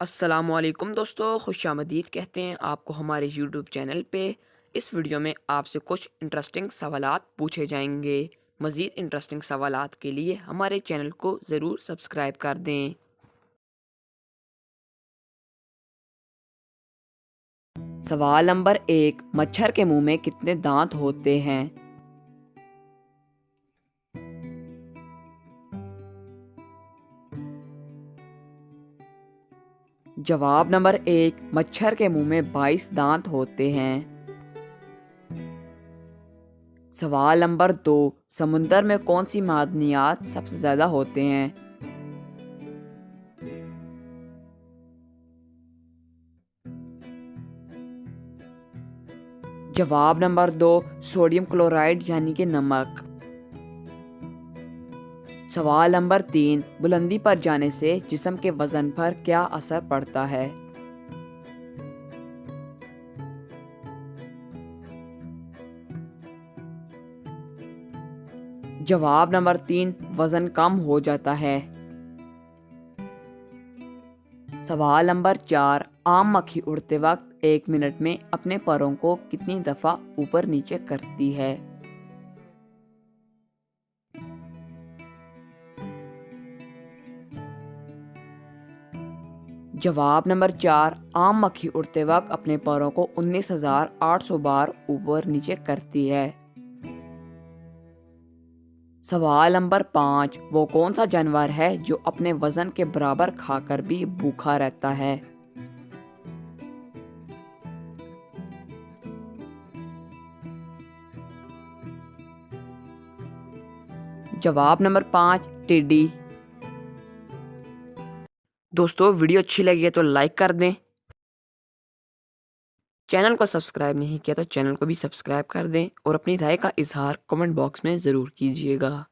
अस्सलामुअलैकुम दोस्तों, खुशामदीद कहते हैं आपको हमारे यूट्यूब चैनल पे। इस वीडियो में आपसे कुछ इंटरेस्टिंग सवालात पूछे जाएंगे। मज़ीद इंटरेस्टिंग सवालात के लिए हमारे चैनल को ज़रूर सब्सक्राइब कर दें। सवाल नंबर 1, मच्छर के मुंह में कितने दांत होते हैं? जवाब नंबर 1, मच्छर के मुंह में 22 दांत होते हैं। सवाल नंबर 2, समुंदर में कौन सी मादनियात सबसे ज़्यादा होते हैं? जवाब नंबर 2, सोडियम क्लोराइड यानी कि नमक। सवाल नंबर 3, बुलंदी पर जाने से जिस्म के वजन पर क्या असर पड़ता है? जवाब नंबर 3, वजन कम हो जाता है। सवाल नंबर 4, आम मक्खी उड़ते वक्त 1 मिनट में अपने परों को कितनी दफ़ा ऊपर नीचे करती है? जवाब नंबर 4, आम मक्खी उड़ते वक्त अपने पैरों को 19,800 बार ऊपर नीचे करती है। सवाल नंबर 5, वो कौन सा जानवर है जो अपने वजन के बराबर खाकर भी भूखा रहता है? जवाब नंबर 5, टिड्डी। दोस्तों, वीडियो अच्छी लगी है तो लाइक कर दें। चैनल को सब्सक्राइब नहीं किया तो चैनल को भी सब्सक्राइब कर दें और अपनी राय का इजहार कमेंट बॉक्स में ज़रूर कीजिएगा।